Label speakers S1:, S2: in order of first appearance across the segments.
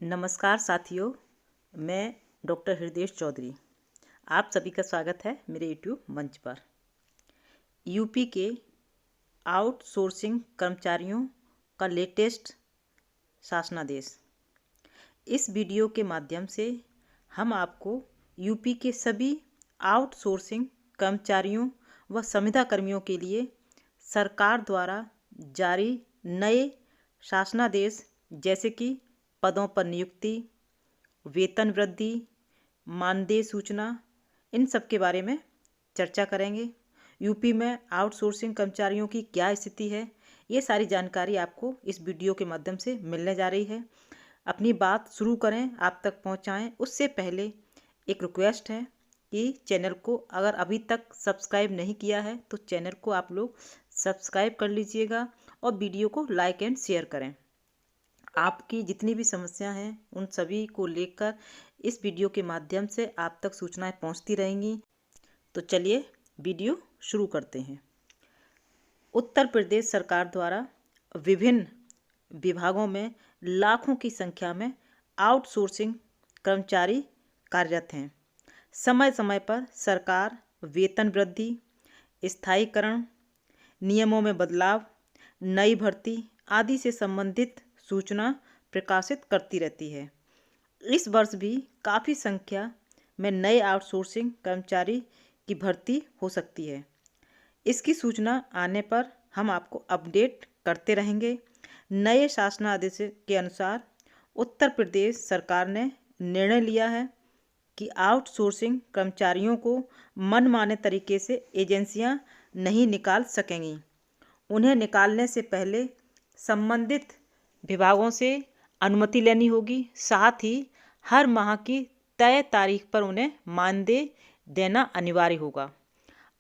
S1: नमस्कार साथियों, मैं डॉक्टर हृदय चौधरी। आप सभी का स्वागत है मेरे यूट्यूब मंच पर। यूपी के आउटसोर्सिंग कर्मचारियों का लेटेस्ट शासनादेश। इस वीडियो के माध्यम से हम आपको यूपी के सभी आउटसोर्सिंग कर्मचारियों व संविदा कर्मियों के लिए सरकार द्वारा जारी नए शासनादेश जैसे कि पदों पर नियुक्ति, वेतन वृद्धि, मानदेय सूचना, इन सब के बारे में चर्चा करेंगे। यूपी में आउटसोर्सिंग कर्मचारियों की क्या स्थिति है, ये सारी जानकारी आपको इस वीडियो के माध्यम से मिलने जा रही है। अपनी बात शुरू करें, आप तक पहुंचाएं, उससे पहले एक रिक्वेस्ट है कि चैनल को अगर अभी तक सब्सक्राइब नहीं किया है तो चैनल को आप लोग सब्सक्राइब कर लीजिएगा और वीडियो को लाइक एंड शेयर करें। आपकी जितनी भी समस्या हैं उन सभी को लेकर इस वीडियो के माध्यम से आप तक सूचनाएं पहुंचती रहेंगी। तो चलिए वीडियो शुरू करते हैं। उत्तर प्रदेश सरकार द्वारा विभिन्न विभागों में लाखों की संख्या में आउटसोर्सिंग कर्मचारी कार्यरत हैं। समय समय पर सरकार वेतन वृद्धि, स्थायीकरण, नियमों में बदलाव, नई भर्ती आदि से संबंधित सूचना प्रकाशित करती रहती है। इस वर्ष भी काफ़ी संख्या में नए आउटसोर्सिंग कर्मचारी की भर्ती हो सकती है। इसकी सूचना आने पर हम आपको अपडेट करते रहेंगे। नए शासनादेश के अनुसार उत्तर प्रदेश सरकार ने निर्णय लिया है कि आउटसोर्सिंग कर्मचारियों को मनमाने तरीके से एजेंसियां नहीं निकाल सकेंगी। उन्हें निकालने से पहले संबंधित विभागों से अनुमति लेनी होगी। साथ ही हर माह की तय तारीख पर उन्हें मानदेय देना अनिवार्य होगा।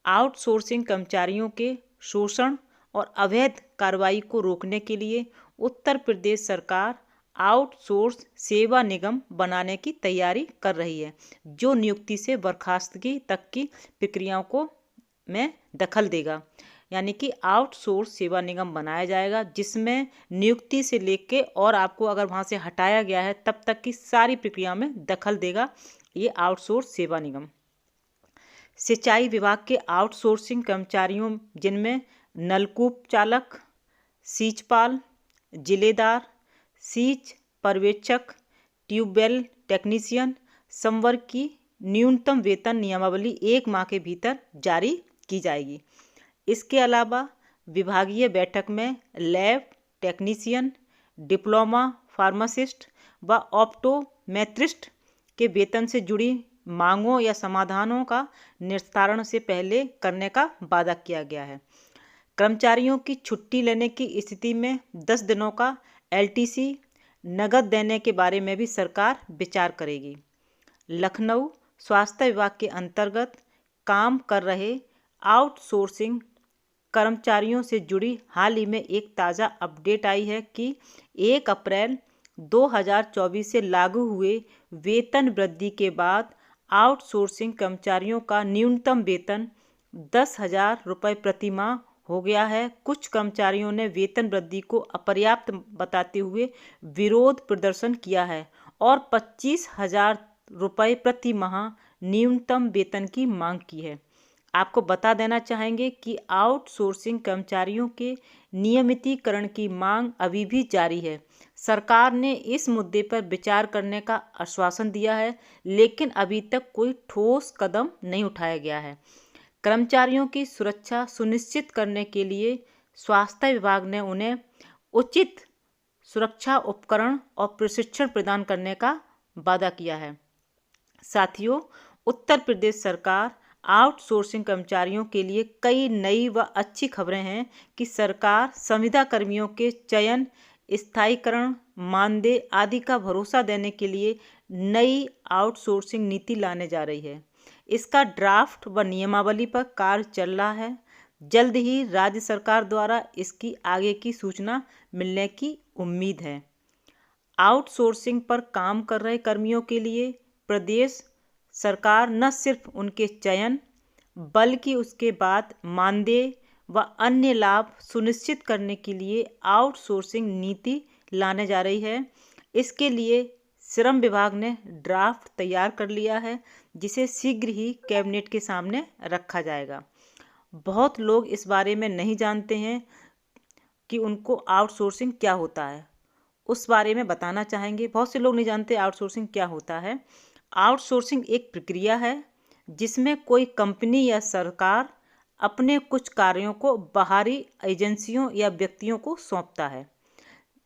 S1: आउटसोर्सिंग कर्मचारियों के शोषण और अवैध कार्रवाई को रोकने के लिए उत्तर प्रदेश सरकार आउटसोर्स सेवा निगम बनाने की तैयारी कर रही है, जो नियुक्ति से बर्खास्तगी तक की प्रक्रियाओं को में दखल देगा। यानी कि आउटसोर्स सेवा निगम बनाया जाएगा, जिसमें नियुक्ति से लेके और आपको अगर वहाँ से हटाया गया है तब तक की सारी प्रक्रिया में दखल देगा ये आउटसोर्स सेवा निगम। सिंचाई विभाग के आउटसोर्सिंग कर्मचारियों जिनमें नलकूप चालक, सींचपाल, जिलेदार, सींच पर्यवेक्षक, ट्यूबवेल टेक्नीशियन, संवर्ग की न्यूनतम वेतन नियमावली 1 माह के भीतर जारी की जाएगी। इसके अलावा विभागीय बैठक में लैब टेक्नीशियन, डिप्लोमा फार्मासिस्ट व ऑप्टोमेट्रिस्ट के वेतन से जुड़ी मांगों या समाधानों का निस्तारण से पहले करने का वादा किया गया है। कर्मचारियों की छुट्टी लेने की स्थिति में 10 दिनों का LTC नगद देने के बारे में भी सरकार विचार करेगी। लखनऊ स्वास्थ्य विभाग के अंतर्गत काम कर रहे आउटसोर्सिंग कर्मचारियों से जुड़ी हाल ही में एक ताज़ा अपडेट आई है कि 1 अप्रैल 2024 से लागू हुए वेतन वृद्धि के बाद आउटसोर्सिंग कर्मचारियों का न्यूनतम वेतन 10,000 रुपये प्रति माह हो गया है। कुछ कर्मचारियों ने वेतन वृद्धि को अपर्याप्त बताते हुए विरोध प्रदर्शन किया है और 25,000 रुपये प्रति माह न्यूनतम वेतन की मांग की है। आपको बता देना चाहेंगे कि आउटसोर्सिंग कर्मचारियों के नियमितीकरण की मांग अभी भी जारी है। सरकार ने इस मुद्दे पर विचार करने का आश्वासन दिया है, लेकिन अभी तक कोई ठोस कदम नहीं उठाया गया है। कर्मचारियों की सुरक्षा सुनिश्चित करने के लिए स्वास्थ्य विभाग ने उन्हें उचित सुरक्षा उपकरण और प्रशिक्षण प्रदान करने का वादा किया है। साथियों, उत्तर प्रदेश सरकार आउटसोर्सिंग कर्मचारियों के लिए कई नई व अच्छी खबरें हैं कि सरकार संविदा कर्मियों के चयन, स्थायीकरण, मानदेय आदि का भरोसा देने के लिए नई आउटसोर्सिंग नीति लाने जा रही है। इसका ड्राफ्ट व नियमावली पर कार्य चल रहा है। जल्द ही राज्य सरकार द्वारा इसकी आगे की सूचना मिलने की उम्मीद है। आउटसोर्सिंग पर काम कर रहे कर्मियों के लिए प्रदेश सरकार न सिर्फ उनके चयन बल्कि उसके बाद मानदेय व अन्य लाभ सुनिश्चित करने के लिए आउटसोर्सिंग नीति लाने जा रही है। इसके लिए श्रम विभाग ने ड्राफ्ट तैयार कर लिया है, जिसे शीघ्र ही कैबिनेट के सामने रखा जाएगा। बहुत लोग इस बारे में नहीं जानते हैं कि उनको आउटसोर्सिंग क्या होता है, उस बारे में बताना चाहेंगे। बहुत से लोग नहीं जानते आउटसोर्सिंग क्या होता है। आउटसोर्सिंग एक प्रक्रिया है जिसमें कोई कंपनी या सरकार अपने कुछ कार्यों को बाहरी एजेंसियों या व्यक्तियों को सौंपता है।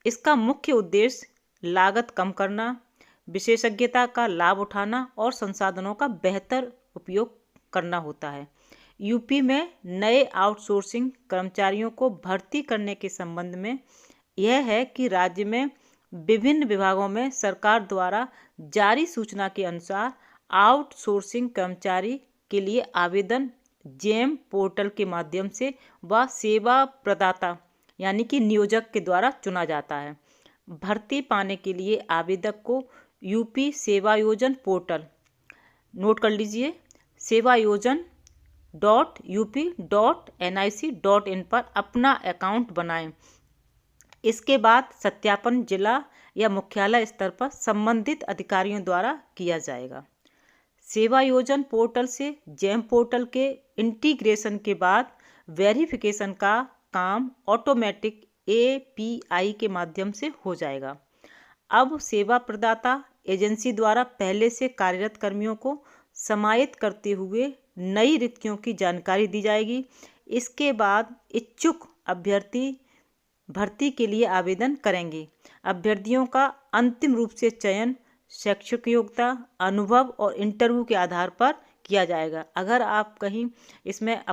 S1: इसका मुख्य उद्देश्य लागत कम करना, विशेषज्ञता का लाभ उठाना और संसाधनों का बेहतर उपयोग करना होता है। यूपी में नए आउटसोर्सिंग कर्मचारियों को भर्ती करने के संबंध में यह है कि राज्य में विभिन्न विभागों में सरकार द्वारा जारी सूचना के अनुसार आउटसोर्सिंग कर्मचारी के लिए आवेदन जेम पोर्टल के माध्यम से व सेवा प्रदाता यानी कि नियोजक के द्वारा चुना जाता है। भर्ती पाने के लिए आवेदक को यूपी सेवायोजन पोर्टल, नोट कर लीजिए, sevayojan.up.nic.in पर अपना अकाउंट बनाएं। इसके बाद सत्यापन जिला या मुख्यालय स्तर पर संबंधित अधिकारियों द्वारा किया जाएगा। सेवायोजन पोर्टल से जेम पोर्टल के इंटीग्रेशन के बाद वेरिफिकेशन का काम ऑटोमेटिक API के माध्यम से हो जाएगा। अब सेवा प्रदाता एजेंसी द्वारा पहले से कार्यरत कर्मियों को समाहित करते हुए नई रिक्तियों की जानकारी दी जाएगी। इसके बाद इच्छुक अभ्यर्थी भर्ती के लिए आवेदन करेंगे। अभ्यर्थियों का अंतिम रूप से चयन शैक्षिक योग्यता, अनुभव और इंटरव्यू के आधार पर किया जाएगा। अगर आप कहीं इसमें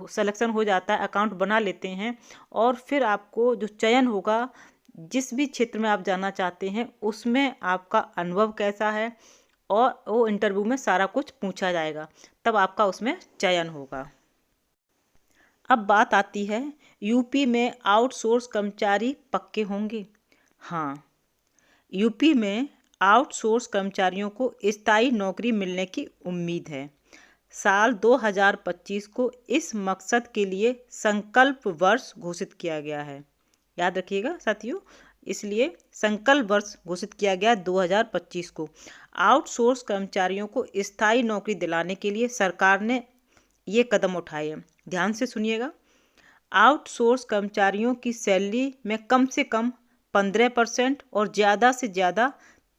S1: सिलेक्शन हो जाता है, अकाउंट बना लेते हैं और फिर आपको जो चयन होगा, जिस भी क्षेत्र में आप जाना चाहते हैं उसमें आपका अनुभव कैसा है और वो इंटरव्यू में सारा कुछ पूछा जाएगा, तब आपका उसमें चयन होगा। अब बात आती है यूपी में आउटसोर्स कर्मचारी पक्के होंगे। हाँ, यूपी में आउटसोर्स कर्मचारियों को स्थायी नौकरी मिलने की उम्मीद है। साल 2025 को इस मकसद के लिए संकल्प वर्ष घोषित किया गया है। याद रखिएगा साथियों, इसलिए संकल्प वर्ष घोषित किया गया 2025 को। आउटसोर्स कर्मचारियों को स्थायी नौकरी दिलाने के लिए सरकार ने ये कदम उठाए हैं। ध्यान से सुनिएगा। आउटसोर्स कर्मचारियों की सैलरी में कम से कम 15% और ज़्यादा से ज़्यादा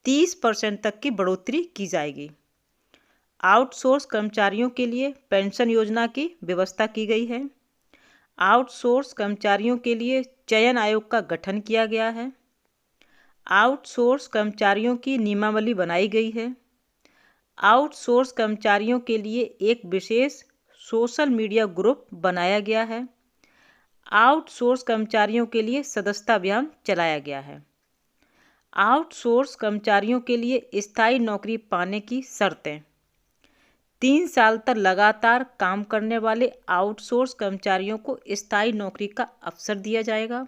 S1: 30% तक की बढ़ोतरी की जाएगी। आउटसोर्स कर्मचारियों के लिए पेंशन योजना की व्यवस्था की गई है। आउटसोर्स कर्मचारियों के लिए चयन आयोग का गठन किया गया है। आउटसोर्स कर्मचारियों की नियमावली बनाई गई है। आउटसोर्स कर्मचारियों के लिए एक विशेष सोशल मीडिया ग्रुप बनाया गया है। आउटसोर्स कर्मचारियों के लिए सदस्यता अभियान चलाया गया है। आउटसोर्स कर्मचारियों के लिए स्थायी नौकरी पाने की शर्तें। 3 साल तक लगातार काम करने वाले आउटसोर्स कर्मचारियों को स्थायी नौकरी का अवसर दिया जाएगा।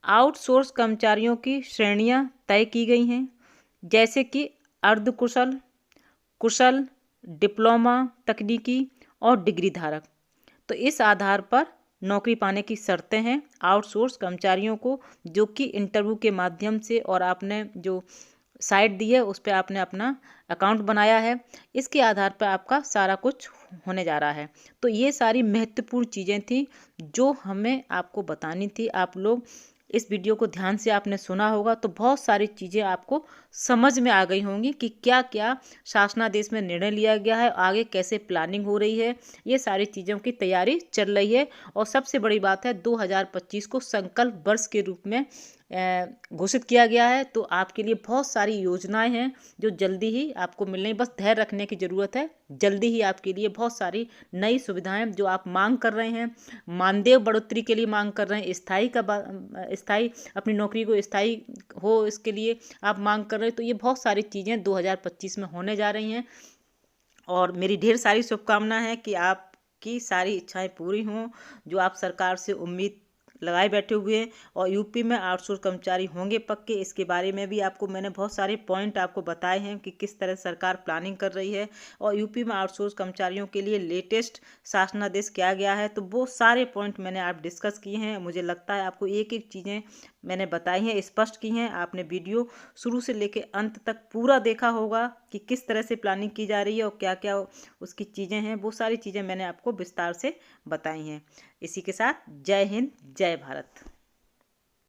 S1: आउटसोर्स कर्मचारियों की श्रेणियां तय की गई हैं, जैसे कि अर्धकुशल, कुशल, डिप्लोमा, तकनीकी और डिग्री धारक। तो इस आधार पर नौकरी पाने की शर्तें हैं आउटसोर्स कर्मचारियों को, जो कि इंटरव्यू के माध्यम से और आपने जो साइट दी है उस पर आपने अपना अकाउंट बनाया है, इसके आधार पर आपका सारा कुछ होने जा रहा है। तो ये सारी महत्वपूर्ण चीज़ें थी जो हमें आपको बतानी थी। आप लोग इस वीडियो को ध्यान से आपने सुना होगा तो बहुत सारी चीज़ें आपको समझ में आ गई होंगी कि क्या क्या शासनादेश में निर्णय लिया गया है, आगे कैसे प्लानिंग हो रही है, ये सारी चीज़ों की तैयारी चल रही है। और सबसे बड़ी बात है 2025 को संकल्प वर्ष के रूप में घोषित किया गया है। तो आपके लिए बहुत सारी योजनाएं हैं जो जल्दी ही आपको मिलने, बस धैर्य रखने की ज़रूरत है। जल्दी ही आपके लिए बहुत सारी नई सुविधाएं जो आप मांग कर रहे हैं, मानदेय बढ़ोतरी के लिए मांग कर रहे हैं, स्थायी अपनी नौकरी को स्थायी हो इसके लिए आप मांग कर रहे हैं, तो ये बहुत सारी चीज़ें 2025 में होने जा रही हैं। और मेरी ढेर सारी शुभकामनाएं हैं कि आपकी सारी इच्छाएं पूरी हों जो आप सरकार से उम्मीद लगाए बैठे हुए हैं। और यूपी में आउटसोर्स कर्मचारी होंगे पक्के, इसके बारे में भी आपको मैंने बहुत सारे पॉइंट आपको बताए हैं कि किस तरह सरकार प्लानिंग कर रही है। और यूपी में आउटसोर्स कर्मचारियों के लिए लेटेस्ट शासनादेश क्या गया है, तो वो सारे पॉइंट मैंने आप डिस्कस किए हैं। मुझे लगता है आपको एक एक चीज़ें मैंने बताई हैं, स्पष्ट की हैं। आपने वीडियो शुरू से लेकर अंत तक पूरा देखा होगा कि किस तरह से प्लानिंग की जा रही है और क्या क्या उसकी चीज़ें हैं। वो सारी चीज़ें मैंने आपको विस्तार से बताई हैं। इसी के साथ जय हिंद, जय भारत।